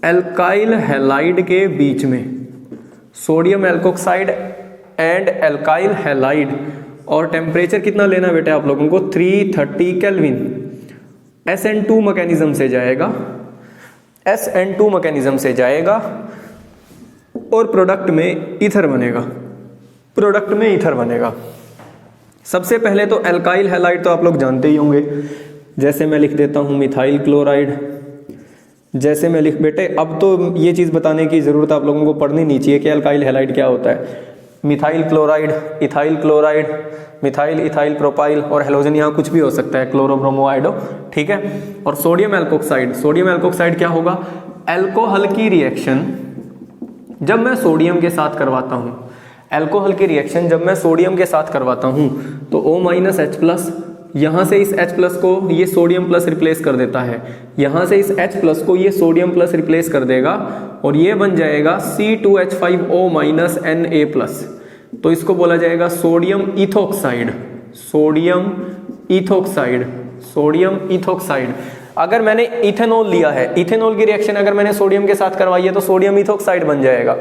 एल्काइल हैलाइड के बीच में। Sodium alkoxide and alkyl halide. और टेम्परेचर कितना लेना बेटा आप लोगों को, 330 केल्विन। SN2 मैकेनिज्म से जाएगा, SN2 मैकेनिज्म से जाएगा और प्रोडक्ट में ईथर बनेगा, प्रोडक्ट में ईथर बनेगा। सबसे पहले तो एल्काइल हैलाइड तो आप लोग जानते ही होंगे, जैसे मैं लिख देता हूँ मिथाइल क्लोराइड, जैसे मैं लिख बेटे, अब तो ये चीज़ बताने की ज़रूरत आप लोगों को पढ़नी नहीं चाहिए कि एल्काइल हैलाइड क्या होता है। Methyl chloride, ethyl chloride, methyl ethyl propyl और हेलोजन, यहाँ कुछ भी हो सकता है, क्लोरोब्रोमोआइडो, ठीक है। और सोडियम एल्कोक्साइड, सोडियम एल्कोक्साइड क्या होगा, अल्कोहल की रिएक्शन जब मैं सोडियम के साथ करवाता हूँ, अल्कोहल की रिएक्शन जब मैं सोडियम के साथ करवाता हूँ तो O-H+, यहाँ से इस H+ को ये सोडियम प्लस रिप्लेस कर देता है, यहाँ से इस H+ को ये सोडियम प्लस रिप्लेस कर देगा और ये बन जाएगा C2H5O- Na+। तो इसको बोला जाएगा sodium ethoxide, sodium ethoxide, sodium ethoxide. अगर मैंने इथेनॉल लिया है, इथेनॉल की रिएक्शन अगर मैंने सोडियम के साथ करवाई है तो सोडियम इथोक्साइड बन जाएगा।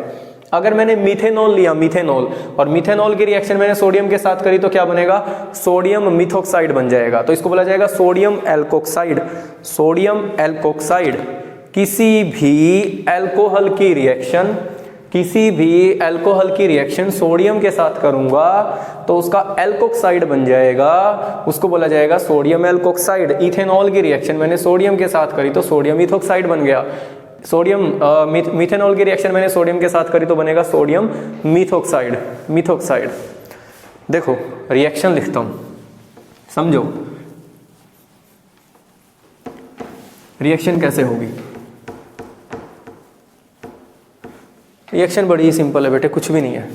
अगर मैंने मीथेनॉल लिया, मीथेनॉल, और मीथेनॉल की रिएक्शन मैंने सोडियम के साथ करी तो क्या बनेगा, सोडियम मिथोक्साइड बन जाएगा। तो इसको बोला जाएगा सोडियम एल्कोक्साइड। सोडियम एल्कोक्साइड किसी भी अल्कोहल की रिएक्शन, किसी भी अल्कोहल की रिएक्शन सोडियम के साथ करूंगा तो उसका एल्कोक्साइड बन जाएगा, उसको बोला जाएगा सोडियम एल्कोक्साइड। इथेनॉल की रिएक्शन मैंने सोडियम के साथ करी तो सोडियम इथोक्साइड बन गया। सोडियम मिथेनॉल की रिएक्शन मैंने सोडियम के साथ करी तो बनेगा सोडियम मिथॉक्साइड। मिथॉक्साइड देखो रिएक्शन लिखता हूं, समझो रिएक्शन कैसे होगी। रिएक्शन बड़ी ही सिंपल है बेटे, कुछ भी नहीं है।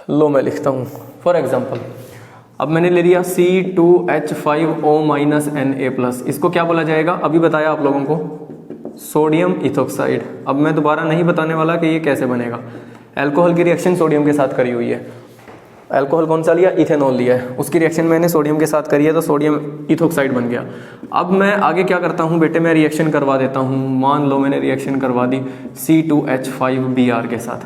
लो मैं लिखता हूं फॉर एग्जांपल, अब मैंने ले लिया C2H5O Na+, इसको क्या बोला जाएगा, अभी बताया आप लोगों को, सोडियम इथोक्साइड। अब मैं दोबारा नहीं बताने वाला कि ये कैसे बनेगा। अल्कोहल की रिएक्शन सोडियम के साथ करी हुई है, अल्कोहल कौन सा लिया, इथेनॉल लिया है, उसकी रिएक्शन मैंने सोडियम के साथ करी है तो सोडियम इथोक्साइड बन गया। अब मैं आगे क्या करता हूँ बेटे, मैं रिएक्शन करवा देता हूँ। मान लो मैंने रिएक्शन करवा दी C2H5Br के साथ,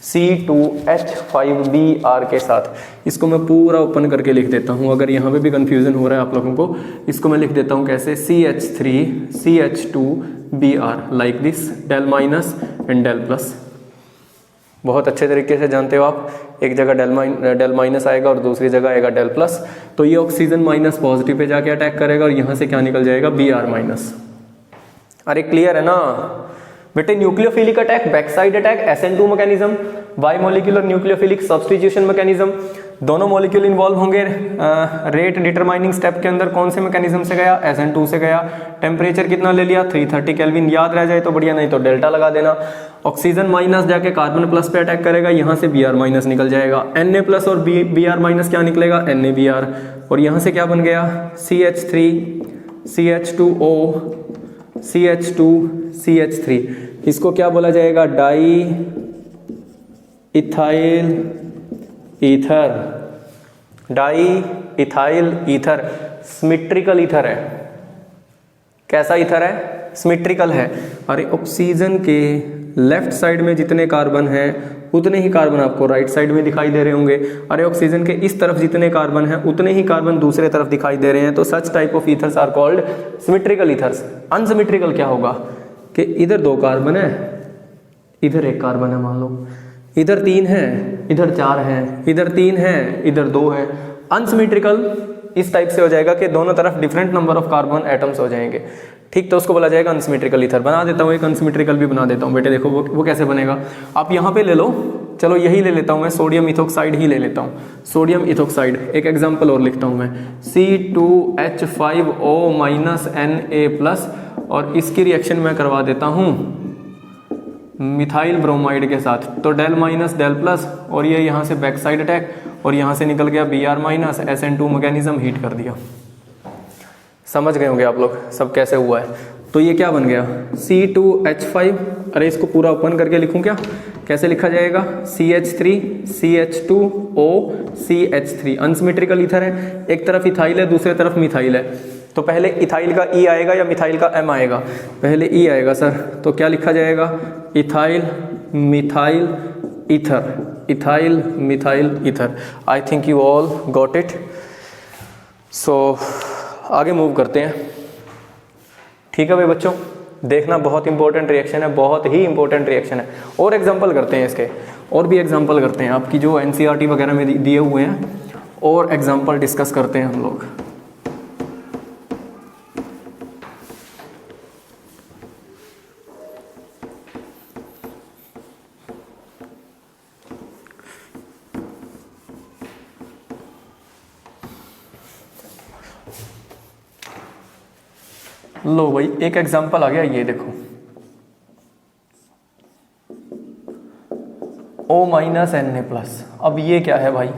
C2H5Br के साथ, इसको मैं पूरा ओपन करके लिख देता हूँ। अगर यहाँ पे भी कंफ्यूजन हो रहा है आप लोगों को, इसको मैं लिख देता हूँ कैसे, CH3CH2Br like this, del minus and del plus. बहुत अच्छे तरीके से जानते हो आप, एक जगह डेल माइनस आएगा और दूसरी जगह आएगा डेल प्लस, तो ये ऑक्सीजन माइनस पॉजिटिव पे जाके अटैक करेगा और यहाँ से क्या निकल जाएगा, Br माइनस। अरे क्लियर है ना बेटे। Nucleophilic attack, backside attack, SN2 mechanism, bimolecular nucleophilic substitution mechanism, दोनों मॉलिक्यूल इन्वॉल्व होंगे। रेट डिटरमाइनिंग स्टेप के अंदर कौन से मैकेनिज्म से गया, SN2 से गया। टेम्परेचर कितना ले लिया, 330 केल्विन, याद रह जाए तो बढ़िया, नहीं तो डेल्टा लगा देना। ऑक्सीजन माइनस जाके कार्बन प्लस पे अटैक करेगा, यहाँ से Br माइनस निकल जाएगा। Na प्लस और Br माइनस क्या निकलेगा, NaBr, और यहाँ से क्या बन गया, CH3 CH2O CH2 CH3, इसको क्या बोला जाएगा, di ethyl ether. Di ethyl ether symmetrical ether है। कैसा ईथर है, सिमेट्रिकल है। अरे ऑक्सीजन के लेफ्ट साइड में जितने कार्बन हैं उतने ही कार्बन आपको राइट साइड में दिखाई दे रहे होंगे। अरे ऑक्सीजन के इस तरफ जितने कार्बन हैं उतने ही कार्बन दूसरे तरफ दिखाई दे रहे हैं। तो such type of ethers are called symmetrical ethers. Unsymmetrical क्या होगा कि इधर 2 कार्बन है, इधर 1 कार्बन है, मान लो इधर 3 है, इधर 4 है, इधर 3 है, इधर 2 है। अनसिमेट्रिकल इस टाइप से हो जाएगा कि दोनों तरफ different number of carbon atoms हो जाएंगे, ठीक। तो उसको बोला जाएगा अनसिमेट्रिकल ईथर। बना देता हूँ एक अनसिमेट्रिकल भी बना देता हूँ बेटे, देखो वो कैसे बनेगा। आप यहाँ पे ले लो, चलो यही ले लेता हूँ मैं, सोडियम इथोक्साइड ही ले लेता हूँ, सोडियम इथोक्साइड। एक एग्जाम्पल और लिखता हूँ मैं, C2H5O Na+, और इसकी रिएक्शन मैं करवा देता हूँ मिथाइल ब्रोमाइड के साथ, तो डेल माइनस डेल प्लस, और ये यहाँ से बैक साइड अटैक, और यहाँ से निकल गया Br minus, SN2 mechanism heat कर दिया। समझ गए होंगे आप लोग सब कैसे हुआ है। तो ये क्या बन गया, C2H5, अरे इसको पूरा ओपन करके लिखूं क्या, कैसे लिखा जाएगा, CH3 CH2O CH3। Unsymmetrical ether है, एक तरफ इथाइल है दूसरी तरफ मिथाइल है, तो पहले इथाइल का E आएगा या मिथाइल का M आएगा, पहले E आएगा सर, तो क्या लिखा जाएगा, ethyl methyl ether, ethyl methyl ether. I think you all got it. So आगे मूव करते हैं, ठीक है भाई बच्चों। देखना बहुत इंपॉर्टेंट रिएक्शन है, बहुत ही इंपॉर्टेंट रिएक्शन है। और एग्जांपल करते हैं इसके, और भी एग्जांपल करते हैं आपकी जो NCERT वगैरह में दिए हुए हैं, और एग्जांपल डिस्कस करते हैं हम लोग। लो भाई एक एग्जांपल आ गया, ये देखो O-Na+। अब ये क्या है भाई,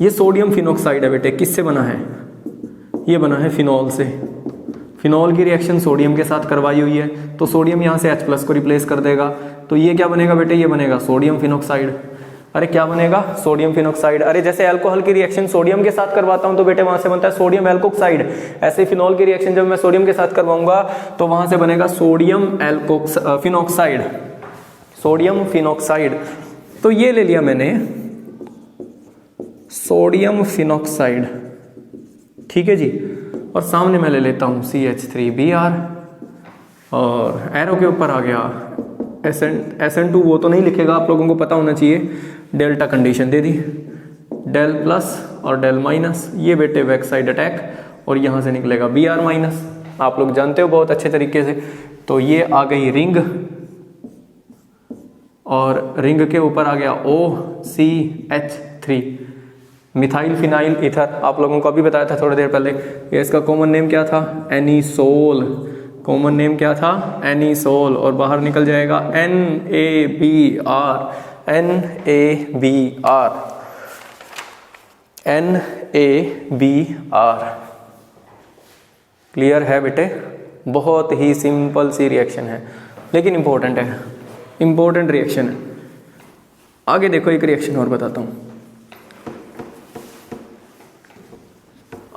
ये सोडियम फिनॉक्साइड है बेटे। किससे बना है, ये बना है फिनॉल से। फिनॉल की रिएक्शन सोडियम के साथ करवाई हुई है, तो सोडियम यहाँ से H+ को रिप्लेस कर देगा, तो ये क्या बनेगा बेटे, ये बनेगा सोडियम फिनॉक्साइड। अरे क्या बनेगा, सोडियम फिनॉक्साइड। अरे जैसे अल्कोहल की रिएक्शन सोडियम के साथ करवाता हूं तो बेटे वहां से बनता है सोडियम एल्कोक्साइड, ऐसे फिनॉल की रिएक्शन जब मैं सोडियम के साथ करवाऊंगा तो वहां से बनेगा सोडियम फिनॉक्साइड, सोडियम फिनॉक्साइड। तो ये ले लिया मैंने सोडियम फिनॉक्साइड, ठीक है जी, और सामने मैं ले लेता हूं CH3Br, और एरो के ऊपर आ गया SN2, वो तो नहीं लिखेगा, आप लोगों को पता होना चाहिए। डेल्टा कंडीशन दे दी, डेल प्लस और डेल माइनस, ये बेटे बैक साइड अटैक, और यहाँ से निकलेगा Br माइनस। आप लोग जानते हो बहुत अच्छे तरीके से। तो ये आ गई रिंग और रिंग के ऊपर आ गया OCH3 मिथाइल फिनाइल ईथर। आप लोगों को अभी बताया था थोड़ी देर पहले। ये इसका कॉमन नेम क्या था? एनिसोल। कॉमन नेम क्या था? एनिसोल। और बाहर निकल जाएगा NaBr। NaBr। क्लियर है बेटे? बहुत ही सिंपल सी रिएक्शन है लेकिन इंपॉर्टेंट है, इंपॉर्टेंट रिएक्शन है। आगे देखो एक रिएक्शन और बताता हूँ।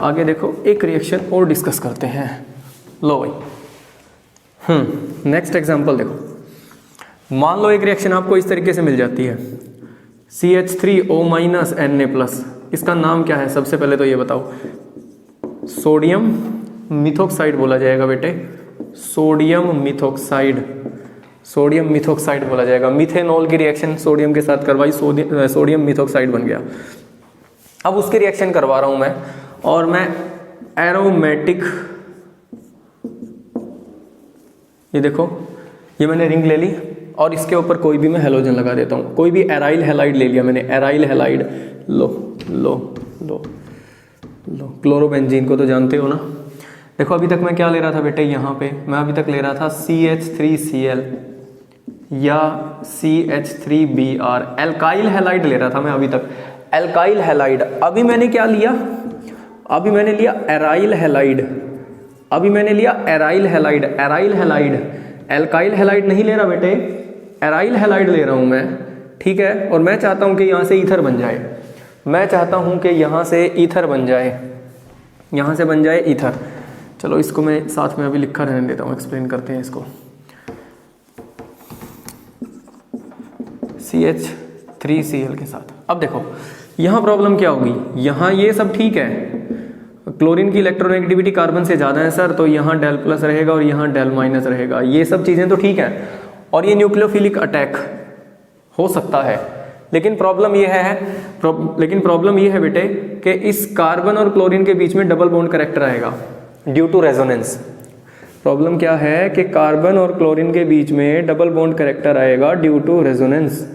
आगे देखो एक रिएक्शन और डिस्कस करते हैं। लो भाई, नेक्स्ट एग्जांपल देखो। मान लो एक रिएक्शन आपको इस तरीके से मिल जाती है CH3O Na+। इसका नाम क्या है? सबसे पहले तो ये बताओ। सोडियम मिथॉक्साइड बोला जाएगा बेटे, सोडियम मिथॉक्साइड। सोडियम मिथॉक्साइड बोला जाएगा। मिथेनॉल की रिएक्शन सोडियम के साथ करवाई, सोडियम मिथॉक्साइड बन गया। अब उसकी रिएक्शन करवा रहा हूं मैं, और मैं एरोमेटिक, ये देखो ये मैंने रिंग ले ली और इसके ऊपर कोई भी मैं हेलोजन लगा देता हूँ। कोई भी एराइल हैलाइड ले लिया मैंने, एराइल हैलाइड। लो लो लो लो, क्लोरोबेंजीन को तो जानते हो ना। देखो अभी तक मैं क्या ले रहा था बेटे? यहाँ पे मैं अभी तक ले रहा था CH3Cl या CH3Br। एल्काइल हैलाइड ले रहा था मैं अभी तक, एल्काइल हैलाइड। अभी मैंने क्या लिया? अभी मैंने लिया एराइल हैलाइड। अभी मैंने लिया aryl halide. Aryl halide, alkyl halide नहीं ले रहा बेटे, एराइल हैलाइड ले रहा हूं मैं, ठीक है। और मैं चाहता हूं कि यहां से ईथर बन जाए। मैं चाहता हूं कि यहां से ईथर बन जाए, यहां से बन जाए ईथर। चलो इसको मैं साथ में अभी लिखा रहने देता हूं, एक्सप्लेन करते हैं इसको। CH3Cl के साथ। अब देखो यहां प्रॉब्लम क्या होगी? यहां ये सब ठीक है, क्लोरीन की इलेक्ट्रोनेगेटिविटी कार्बन से ज़्यादा है सर, तो यहाँ डेल प्लस रहेगा और यहाँ डेल माइनस रहेगा। ये सब चीज़ें तो ठीक है, और ये न्यूक्लियोफिलिक अटैक हो सकता है। लेकिन प्रॉब्लम ये है बेटे कि इस कार्बन और क्लोरीन के बीच में डबल बॉन्ड करेक्टर आएगा ड्यू टू रेजोनेंस। प्रॉब्लम क्या है कि कार्बन और क्लोरीन के बीच में डबल बॉन्ड करेक्टर आएगा ड्यू टू रेजोनेंस।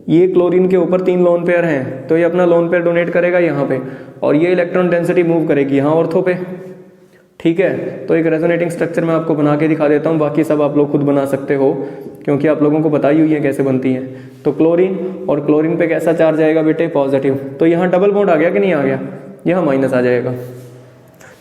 ये क्लोरीन के ऊपर 3 लोन पेयर हैं, तो ये अपना लोन पेयर डोनेट करेगा यहाँ पे, और ये इलेक्ट्रॉन डेंसिटी मूव करेगी यहाँ ऑर्थो पे, ठीक है। तो एक रेजोनेटिंग स्ट्रक्चर मैं आपको बना के दिखा देता हूँ, बाकी सब आप लोग खुद बना सकते हो क्योंकि आप लोगों को बताई हुई है कैसे बनती है। तो क्लोरीन और क्लोरीन पे कैसा चार्ज आएगा बेटे? पॉजिटिव। तो यहाँ डबल बॉन्ड आ गया कि नहीं आ गया? यहाँ माइनस आ जाएगा।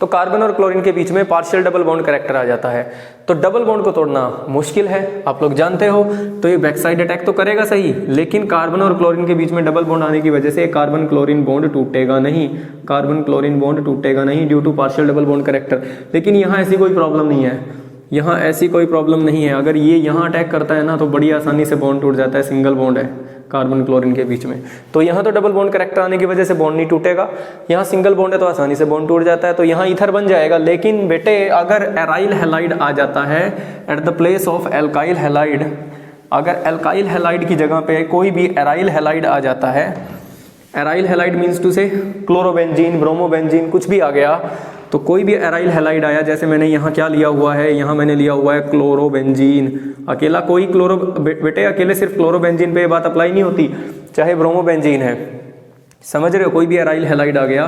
तो कार्बन और क्लोरीन के बीच में पार्शियल डबल बॉन्ड करेक्टर आ जाता है। तो डबल बॉन्ड को तोड़ना मुश्किल है, आप लोग जानते हो। तो ये बैक साइड अटैक तो करेगा सही, लेकिन कार्बन और क्लोरीन के बीच में डबल बॉन्ड आने की वजह से कार्बन क्लोरीन बॉन्ड टूटेगा नहीं, कार्बन क्लोरीन बॉन्ड टूटेगा नहीं due to partial double bond character. लेकिन यहाँ ऐसी कोई प्रॉब्लम नहीं है, यहाँ ऐसी कोई प्रॉब्लम नहीं है। अगर ये यहाँ अटैक करता है ना तो बड़ी आसानी से बॉन्ड टूट जाता है, सिंगल बॉन्ड है कार्बन क्लोरीन के बीच में। तो यहाँ तो डबल बॉन्ड करेक्टर आने की वजह से बॉन्ड नहीं टूटेगा, यहाँ सिंगल बॉन्ड है तो आसानी से बॉन्ड टूट जाता है, तो यहाँ ईथर बन जाएगा। लेकिन बेटे अगर एराइल हैलाइड आ जाता है at the place of alkyl halide, अगर एल्काइल हैलाइड की जगह पे कोई भी एराइल हैलाइड आ जाता है, एराइल हैलाइड मीन्स टू से क्लोरोबेंजीन, ब्रोमोबेंजीन, कुछ भी आ गया, तो कोई भी एराइल हैलाइड आया, जैसे मैंने यहाँ क्या लिया हुआ है, यहाँ मैंने लिया हुआ है क्लोरोबेंजीन, अकेला कोई बेटे अकेले सिर्फ क्लोरोबेंजीन पे ये बात अप्लाई नहीं होती, चाहे ब्रोमोबेंजीन है, समझ रहे हो। कोई भी एराइल हैलाइड आ गया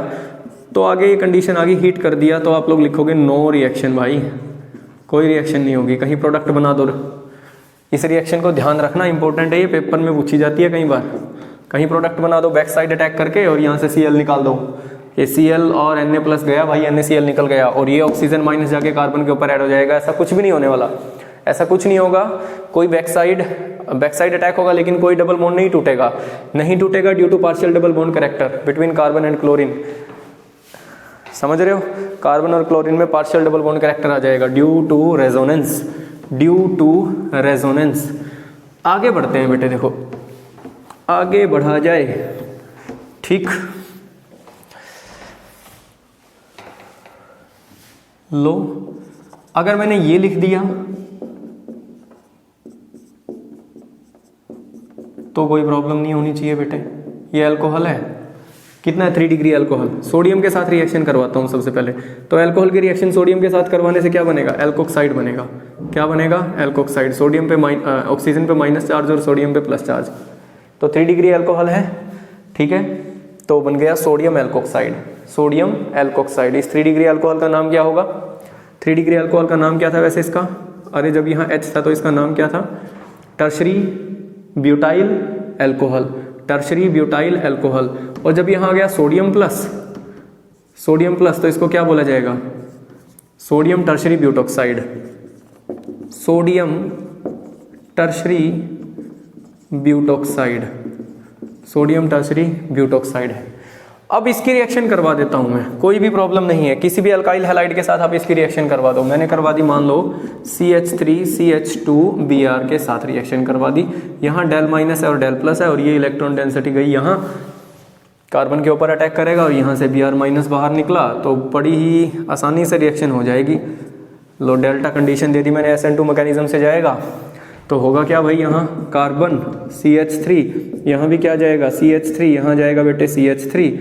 तो आगे ये कंडीशन आगे हीट कर दिया तो आप लोग लिखोगे नो रिएक्शन, भाई कोई रिएक्शन नहीं होगी, कहीं प्रोडक्ट बना दो। इस रिएक्शन को ध्यान रखना, इंपॉर्टेंट है, ये पेपर में पूछी जाती है कई बार। कहीं प्रोडक्ट बना दो बैक साइड अटैक करके और यहाँ से Cl निकाल दो, ये Cl और Na+ गया भाई, NaCl निकल गया और ये ऑक्सीजन माइनस जाके कार्बन के ऊपर ऐड हो जाएगा। ऐसा कुछ भी नहीं होने वाला, ऐसा कुछ नहीं होगा। कोई बैक साइड अटैक होगा लेकिन कोई डबल बॉन्ड नहीं टूटेगा, नहीं टूटेगा due to partial double bond character between carbon and chlorine. समझ रहे हो, कार्बन और क्लोरीन में पार्शियल डबल बॉन्ड करेक्टर आ जाएगा due to resonance, due to resonance. आगे बढ़ते हैं बेटे, देखो आगे बढ़ा जाए, ठीक। लो अगर मैंने ये लिख दिया तो कोई प्रॉब्लम नहीं होनी चाहिए बेटे, ये अल्कोहल है, कितना है 3 डिग्री अल्कोहल। सोडियम के साथ रिएक्शन करवाता हूँ सबसे पहले। तो अल्कोहल की रिएक्शन सोडियम के साथ करवाने से क्या बनेगा, एल्कोक्साइड बनेगा। क्या बनेगा, एल्कोक्साइड। सोडियम पे ऑक्सीजन पे माइनस चार्ज और सोडियम पे प्लस चार्ज। तो 3 डिग्री अल्कोहल है, ठीक है, तो बन गया सोडियम एल्कोक्साइड। Sodium alkoxide. इस 3 डिग्री अल्कोहल का नाम क्या होगा, 3 डिग्री अल्कोहल का नाम क्या था वैसे इसका, अरे जब यहाँ H था तो इसका नाम क्या था, tertiary butyl alcohol. Tertiary butyl alcohol. और जब यहाँ आ गया सोडियम प्लस तो इसको क्या बोला जाएगा, sodium tertiary butoxide. Sodium tertiary butoxide, sodium tertiary butoxide है। अब इसकी रिएक्शन करवा देता हूं मैं, कोई भी प्रॉब्लम नहीं है, किसी भी अल्काइल हैलाइड के साथ आप इसकी रिएक्शन करवा दो। मैंने करवा दी, मान लो CH3CH2Br के साथ रिएक्शन करवा दी। यहाँ डेल माइनस है और डेल प्लस है और ये इलेक्ट्रॉन डेंसिटी गई यहाँ कार्बन के ऊपर अटैक करेगा और यहाँ से Br माइनस बाहर निकला तो बड़ी ही आसानी से रिएक्शन हो जाएगी। लो डेल्टा कंडीशन दे दी मैंने, SN2 मैकेनिज्म से जाएगा तो होगा क्या भाई, यहाँ कार्बन CH3, यहाँ भी क्या जाएगा CH3, यहाँ जाएगा बेटे CH3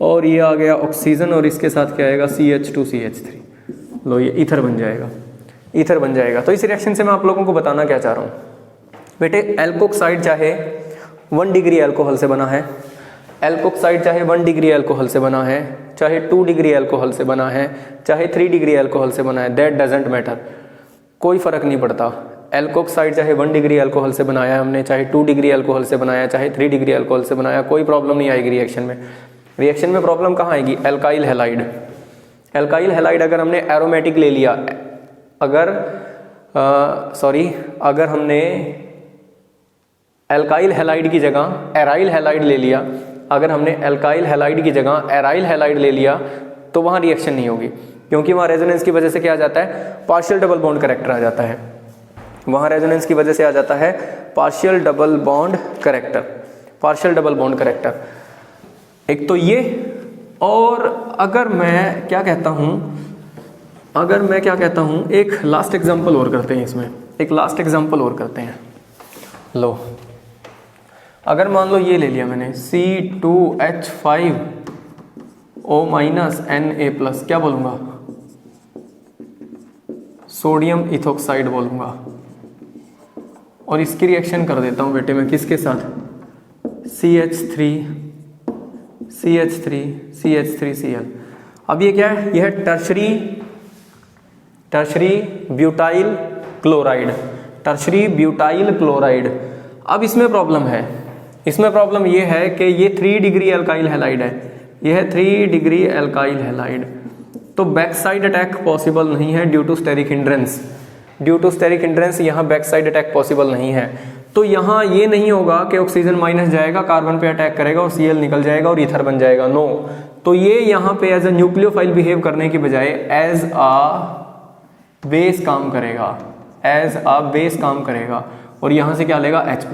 और ये आ गया ऑक्सीजन और इसके साथ क्या आएगा CH2CH3। लो ये ईथर बन जाएगा, ईथर बन जाएगा। तो इस रिएक्शन से मैं आप लोगों को बताना क्या चाह रहा हूँ बेटे, एल्कोक्साइड चाहे 1 डिग्री अल्कोहल से बना है, एल्कोक्साइड चाहे 1 डिग्री अल्कोहल से बना है, चाहे 2 डिग्री अल्कोहल से बना है, चाहे 3 डिग्री अल्कोहल से बना है, दैट डजेंट मैटर, कोई फर्क नहीं पड़ता। एल्कोक्साइड चाहे 1 डिग्री अल्कोहल से बनाया है हमने, चाहे 2 डिग्री अल्कोहल से बनाया, चाहे 3 डिग्री अल्कोहल से बनाया, कोई प्रॉब्लम नहीं आएगी रिएक्शन में। रिएक्शन में प्रॉब्लम कहाँ आएगी, एल्काइल हैलाइड। एल्काइल हैलाइड अगर हमने एरोमेटिक ले लिया, अगर हमने एल्काइल हैलाइड की जगह एराइल हैलाइड ले लिया, अगर हमने एल्काइल हैलाइड की जगह एराइल हैलाइड ले लिया तो वहाँ रिएक्शन नहीं होगी, क्योंकि वहाँ रेजोनेंस की वजह से क्या आ जाता है, पार्शियल डबल बॉन्ड करैक्टर आ जाता है। वहाँ रेजोनेंस की वजह से आ जाता है partial double bond character, partial double bond character. एक तो ये, और अगर मैं क्या कहता हूँ, एक लास्ट एग्जांपल और करते हैं इसमें, एक लास्ट एग्जांपल और करते हैं। लो अगर मान लो ये ले लिया मैंने C2H5O Na+, क्या बोलूँगा, सोडियम इथोक्साइड बोलूँगा, और इसकी रिएक्शन कर देता हूँ बेटे मैं किसके साथ, CH3Cl। अब ये क्या है, यह है tertiary butyl chloride, tertiary butyl chloride. अब इसमें प्रॉब्लम है, इसमें प्रॉब्लम ये है कि ये 3 डिग्री अल्काइल हैलाइड है, यह है 3 डिग्री अल्काइल हैलाइड, तो बैक साइड अटैक पॉसिबल नहीं है due to steric hindrance. Due to steric hindrance यहाँ बैक साइड अटैक पॉसिबल नहीं है। तो यहाँ ये नहीं होगा कि ऑक्सीजन माइनस जाएगा, कार्बन पे अटैक करेगा और Cl निकल जाएगा और ईथर बन जाएगा, नो। तो ये यहाँ पे एज अ न्यूक्लियोफाइल बिहेव करने की बजाय एज अ बेस काम करेगा, एज अ बेस काम करेगा, और यहाँ से क्या लेगा H+,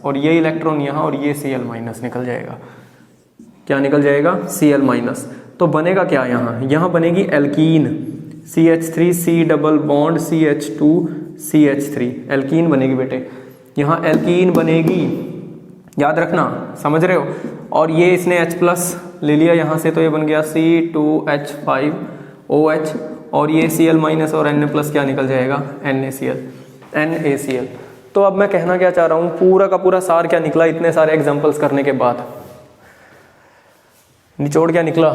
और ये इलेक्ट्रॉन यहाँ और ये Cl- निकल जाएगा। क्या निकल जाएगा, Cl-। तो बनेगा क्या, यहाँ बनेगी alkene, CH3C double bond CH2CH3, alkene बनेगी बेटे, यहाँ एल्कीन बनेगी, याद रखना, समझ रहे हो। और ये इसने H+ ले लिया यहाँ से, तो ये बन गया C2H5OH, और ये Cl- और Na+ क्या निकल जाएगा, NaCl। तो अब मैं कहना क्या चाह रहा हूँ, पूरा का पूरा सार क्या निकला इतने सारे एग्जाम्पल्स करने के बाद, निचोड़ क्या निकला,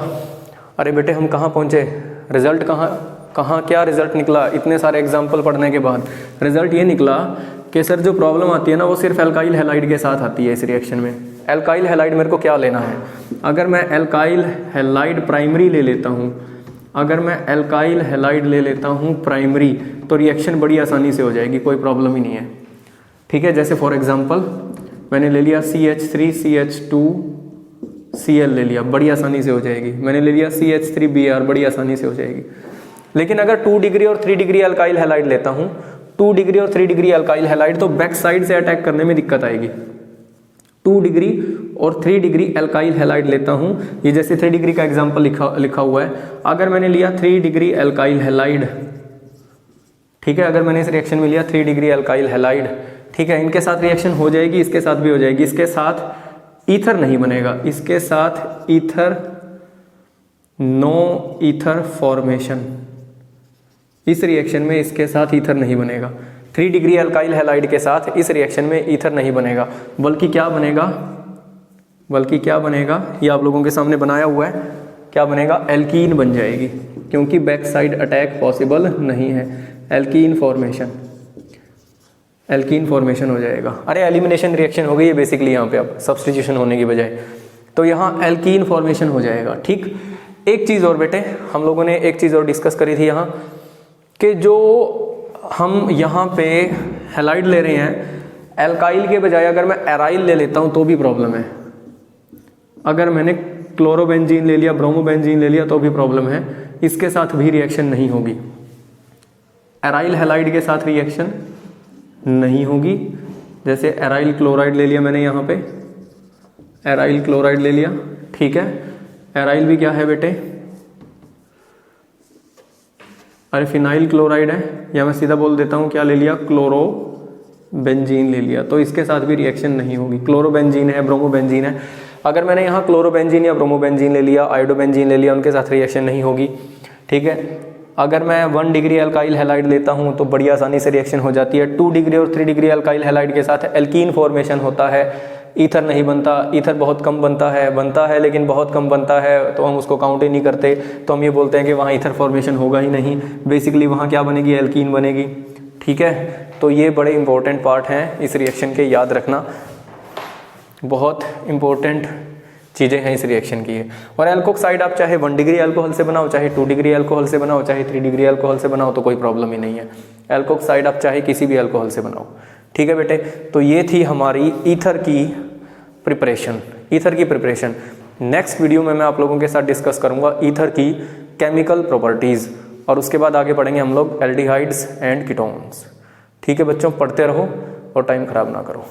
अरे बेटे हम कहाँ पहुँचे, रिजल्ट कहाँ क्या रिजल्ट निकला इतने सारे एग्जाम्पल पढ़ने के बाद। रिजल्ट ये निकला कि सर जो प्रॉब्लम आती है ना वो सिर्फ एल्काइल हैलाइड के साथ आती है इस रिएक्शन में। एल्काइल हैलाइड मेरे को क्या लेना है, अगर मैं एल्काइल हैलाइड प्राइमरी ले लेता हूँ, अगर मैं एल्काइल हैलाइड ले लेता हूँ प्राइमरी, तो रिएक्शन बड़ी आसानी से हो जाएगी, कोई प्रॉब्लम ही नहीं है, ठीक है। जैसे फॉर एग्जांपल मैंने ले लिया CH3CH2Cl ले लिया, बड़ी आसानी से हो जाएगी। मैंने ले लिया CH3Br, बड़ी आसानी से हो जाएगी। लेकिन अगर 2 डिग्री और 3 डिग्री अल्काइल हैलाइड लेता हूँ, 2 डिग्री और 3 डिग्री अल्काइल हैलाइड, तो बैक साइड से अटैक करने में दिक्कत आएगी। 2 डिग्री और 3 डिग्री अल्काइल हैलाइड लेता हूँ, ये जैसे 3 डिग्री का एग्जाम्पल लिखा हुआ है। अगर मैंने लिया 3 डिग्री अल्काइल हैलाइड, ठीक है, अगर मैंने इस रिएक्शन में लिया 3 डिग्री अल्काइल हैलाइड, ठीक है, इनके साथ रिएक्शन हो जाएगी, इसके साथ भी हो जाएगी, इसके साथ ईथर नहीं बनेगा, इसके साथ ईथर, नो ईथर फॉर्मेशन, इस रिएक्शन में इसके साथ ईथर नहीं बनेगा। 3 डिग्री अल्काइल हैलाइड के साथ इस रिएक्शन में ईथर नहीं बनेगा, बल्कि क्या बनेगा, ये आप लोगों के सामने बनाया हुआ है, क्या बनेगा, एल्कीन बन जाएगी, क्योंकि बैक साइड अटैक पॉसिबल नहीं है। एल्कीन फॉर्मेशन हो जाएगा। अरे एलिमिनेशन रिएक्शन हो गई है बेसिकली यहाँ पे, अब सब्स्टिट्यूशन होने की बजाय, तो यहाँ एल्कीन फॉर्मेशन हो जाएगा। ठीक, एक चीज़ और बेटे, हम लोगों ने एक चीज़ और डिस्कस करी थी यहाँ, कि जो हम यहाँ पे हैलाइड ले रहे हैं, एल्काइल के बजाय अगर मैं एराइल ले लेता हूँ तो भी प्रॉब्लम है। अगर मैंने क्लोरोबेंजीन ले लिया, ब्रोमोबेंजीन ले लिया तो भी प्रॉब्लम है, इसके साथ भी रिएक्शन नहीं होगी। एराइल हैलाइड के साथ रिएक्शन नहीं होगी। जैसे एराइल क्लोराइड ले लिया मैंने यहाँ पे, एराइल क्लोराइड ले लिया, ठीक है। एराइल भी क्या है बेटे, अरे फिनाइल क्लोराइड है, या मैं सीधा बोल देता हूँ क्या ले लिया, क्लोरोबेंजीन ले लिया, तो इसके साथ भी रिएक्शन नहीं होगी। क्लोरोबेंजीन है, ब्रोमोबेंजीन है, अगर मैंने यहाँ क्लोरोबेंजीन या ब्रोमोबेंजीन ले लिया, आयोडोबेंजीन ले लिया, उनके साथ रिएक्शन नहीं होगी, ठीक है। अगर मैं 1 डिग्री अल्काइल हैलाइड लेता हूँ तो बड़ी आसानी से रिएक्शन हो जाती है। 2 डिग्री और 3 डिग्री अल्काइल हैलाइड के साथ एल्कीन फॉर्मेशन होता है, ईथर नहीं बनता, ईथर बहुत कम बनता है लेकिन बहुत कम बनता है, तो हम उसको काउंट ही नहीं करते, तो हम ये बोलते हैं कि वहाँ ईथर फॉर्मेशन होगा ही नहीं। बेसिकली वहाँ क्या बनेगी, एल्कीन बनेगी, ठीक है। तो ये बड़े इंपॉर्टेंट पार्ट हैं इस रिएक्शन के, याद रखना, बहुत इंपॉर्टेंट चीज़ें हैं इस रिएक्शन की। और एल्कोक्साइड आप चाहे 1 डिग्री अल्कोहल से बनाओ, चाहे 2 डिग्री अल्कोहल से बनाओ, चाहे 3 डिग्री अल्कोहल से बनाओ, तो कोई प्रॉब्लम ही नहीं है। एल्कोक्साइड आप चाहे किसी भी अल्कोहल से बनाओ, ठीक है बेटे। तो ये थी हमारी ईथर की प्रिपरेशन। नेक्स्ट वीडियो में मैं आप लोगों के साथ डिस्कस करूंगा ईथर की केमिकल प्रॉपर्टीज़, और उसके बाद आगे पढ़ेंगे हम लोग एल्डिहाइड्स एंड कीटोन्स। ठीक है बच्चों, पढ़ते रहो और टाइम ख़राब ना करो।